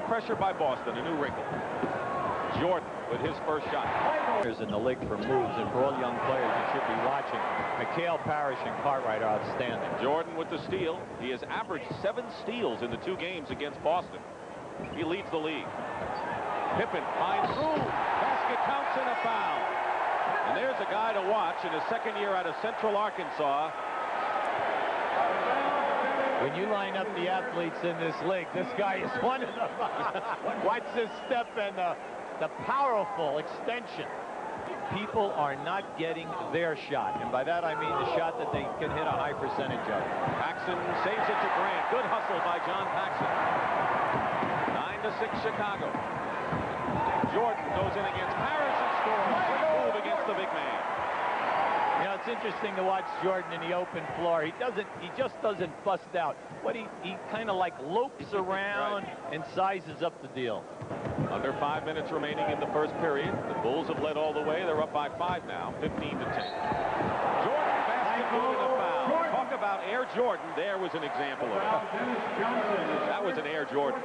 pressure by Boston, a new wrinkle. Jordan with his first shot. In the league for moves, and for all young players you should be watching. McHale, Parrish, and Cartwright are outstanding. Jordan with the steal. He has averaged 7 steals in the 2 games against Boston. He leads the league. Pippen finds through. Basket counts and a foul. And there's a guy to watch in his second year out of Central Arkansas. When you line up the athletes in this league, this guy is one of them. Watch this step and the powerful extension. People are not getting their shot, and by that I mean the shot that they can hit a high percentage of. Paxson saves it to Grant. Good hustle by John Paxson. 9-6 Chicago. Jordan goes in against Parrish and scores. Great move against the big man. You know, it's interesting to watch Jordan in the open floor. He just doesn't bust out. What he kind of like lopes around and sizes up the deal. Under 5 minutes remaining in the first period. The Bulls have led all the way. They're up by 5 now, 15-10. Jordan basket and a foul. Talk about Air Jordan. There was an example of it. That was an Air Jordan.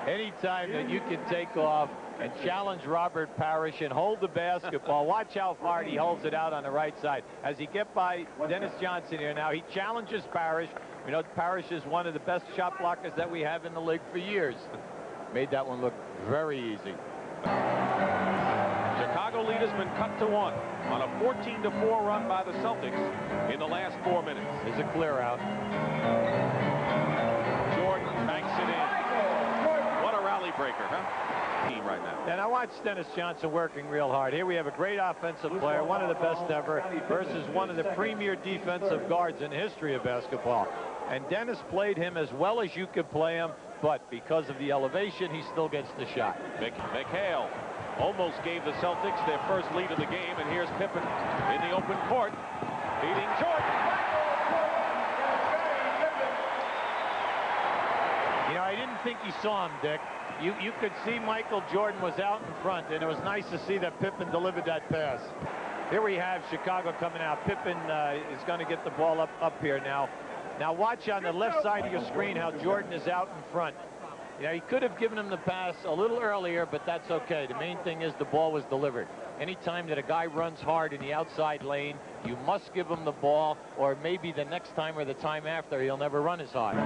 Anytime that you can take off and challenge Robert Parrish and hold the basketball, watch how far he holds it out on the right side. As he gets by Dennis Johnson here now, he challenges Parrish. You know, Parrish is one of the best shot blockers that we have in the league for years. Made that one look very easy. Chicago lead has been cut to 1 on a 14-4 run by the Celtics in the last 4 minutes. There's a clear out. Jordan banks it in. What a rally breaker, huh? Team right now. And I watched Dennis Johnson working real hard. Here we have a great offensive player, one of the best ever, versus one of the premier defensive guards in the history of basketball. And Dennis played him as well as you could play him, but because of the elevation, he still gets the shot. McHale almost gave the Celtics their first lead of the game, and here's Pippen in the open court, beating Jordan. You know, I didn't think he saw him, Dick. You could see Michael Jordan was out in front, and it was nice to see that Pippen delivered that pass. Here we have Chicago coming out. Pippen is going to get the ball up here now. Now watch on the left side of your screen how Jordan is out in front. You know, he could have given him the pass a little earlier, but that's okay. The main thing is the ball was delivered. Anytime that a guy runs hard in the outside lane, you must give him the ball, or maybe the next time or the time after, he'll never run as hard.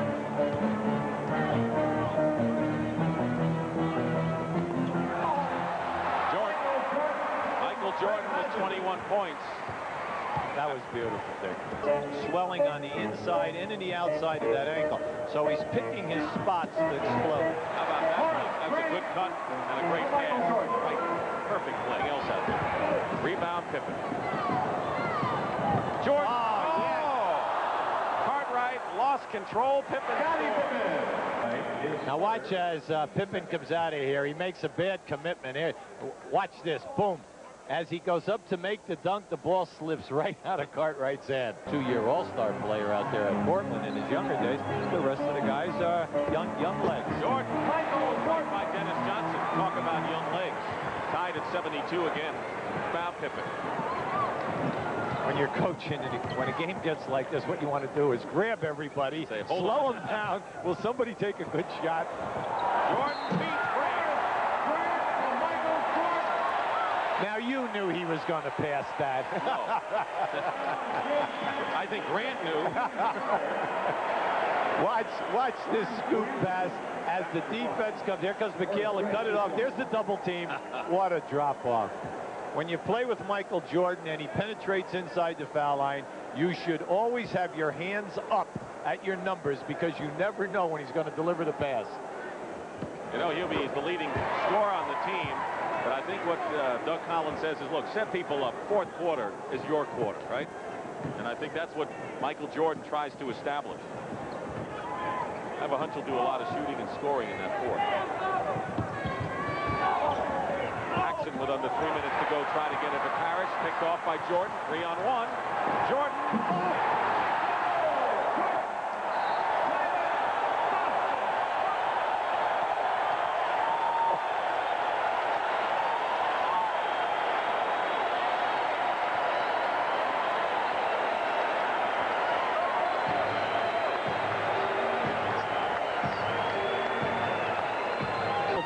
Michael Jordan with 21 points. That was beautiful, Dick. Swelling on the inside and in the outside of that ankle. So he's picking his spots to explode. How about that? That was a good cut and a great pass. Right. Perfect play. Else out there. Rebound, Pippen. Jordan. Oh, yeah. Cartwright lost control. Pippen. Now watch as Pippen comes out of here. He makes a bad commitment here. Watch this. Boom. As he goes up to make the dunk, the ball slips right out of Cartwright's hand. 2-year all-star player out there at Portland in his younger days. The rest of the guys are young legs. Jordan. Marked by Dennis Johnson. Talk about young legs. Tied at 72 again. Foul Pippen. When you're coaching and when a game gets like this, what you want to do is grab everybody, slow them down. Will somebody take a good shot? Jordan beats Grant. Now you knew he was going to pass that. No. I think Grant knew. Watch this scoop pass as the defense comes. Here comes McHale to cut it off. There's the double team. What a drop off. When you play with Michael Jordan and he penetrates inside the foul line, you should always have your hands up at your numbers because you never know when he's going to deliver the pass. You know, he's the leading scorer on the team. But I think what Doug Collins says is, look, set people up. Fourth quarter is your quarter, right? And I think that's what Michael Jordan tries to establish. I have a hunch he'll do a lot of shooting and scoring in that fourth. Paxson with under 3 minutes to go, try to get it to Parrish. Picked off by Jordan. 3-on-1. Jordan.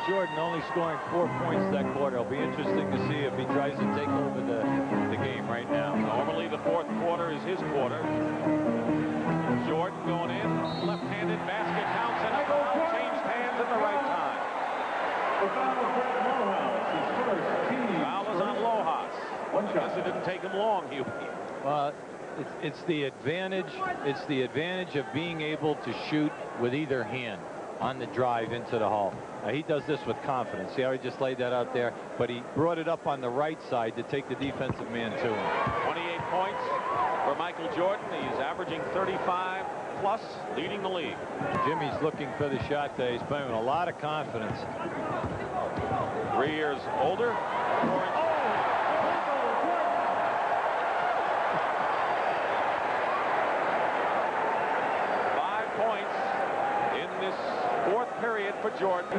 Jordan only scoring 4 points that quarter. It'll be interesting to see if he tries to take over the game right now. Normally the fourth quarter is his quarter. Jordan going in, left-handed basket counts, and a foul changed hands at the right time. Foul is on Lojas. I guess it didn't take him long, Huey. It's the advantage. It's the advantage of being able to shoot with either hand on the drive into the hole. Now, he does this with confidence. See how he just laid that out there? But he brought it up on the right side to take the defensive man to him. 28 points for Michael Jordan. He's averaging 35 plus, leading the league. Jimmy's looking for the shot today. He's playing with a lot of confidence. 3 years older. 5 points in this fourth period for Jordan.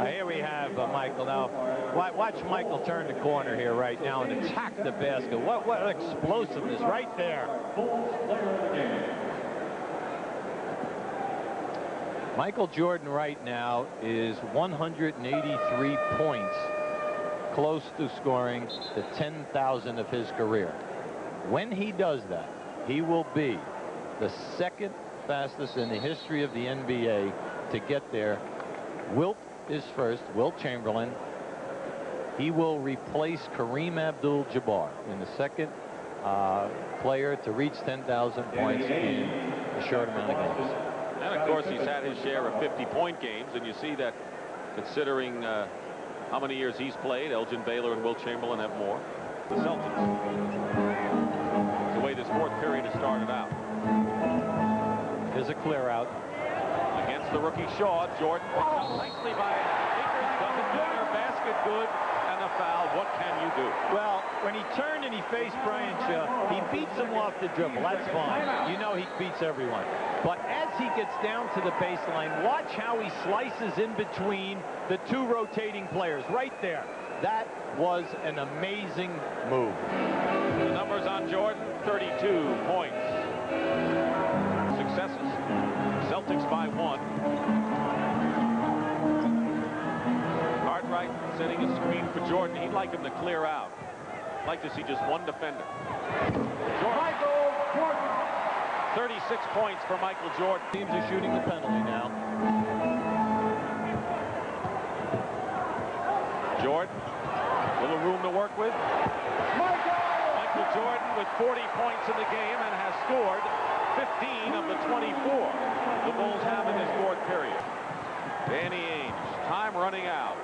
Here we have Michael. Now, watch Michael turn the corner here right now and attack the basket. What explosiveness right there. Michael Jordan right now is 183 points, close to scoring the 10,000 of his career. When he does that, he will be the second fastest in the history of the NBA to get there. Wilt is first, Wilt Chamberlain. He will replace Kareem Abdul-Jabbar in the second player to reach 10,000 points in a short amount of games. And of course, he's had his share of 50-point games, and you see that considering how many years he's played. Elgin Baylor and Wilt Chamberlain have more. The Celtics. The way this fourth period has started out. There's a clear out. Against the rookie Shaw, Jordan picks up nicely by Akers, doesn't matter, basket good, and a foul. What can you do? Well, when he turned and he faced Brian Shaw, he beats him off the dribble. That's fine. You know he beats everyone. But as he gets down to the baseline, watch how he slices in between the two rotating players right there. That was an amazing move. The numbers on Jordan, 32 points. Successes. Celtics by 1. Cartwright setting a screen for Jordan. He'd like him to clear out. Like to see just one defender. Jordan. 36 points for Michael Jordan. Teams are shooting the penalty now. Jordan, a little room to work with. Michael Jordan with 40 points in the game and has scored 15 of the 24 the Bulls have in this fourth period. Danny Ainge, time running out.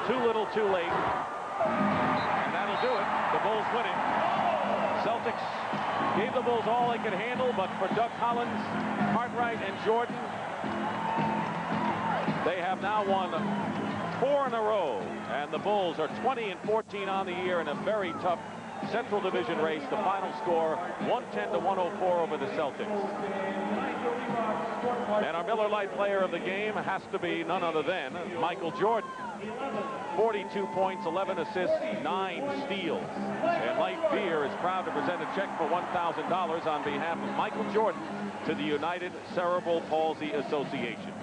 Too little, too late. And that'll do it. The Bulls win it. Celtics gave the Bulls all they could handle, but for Doug Collins, Cartwright, and Jordan, they have now won 4 in a row, and the Bulls are 20-14 on the year in a very tough Central Division race. The final score 110-104 over the Celtics. And our Miller Lite player of the game has to be none other than Michael Jordan. 42 points, 11 assists, 9 steals. And Light Beer is proud to present a check for $1,000 on behalf of Michael Jordan to the United Cerebral Palsy Association.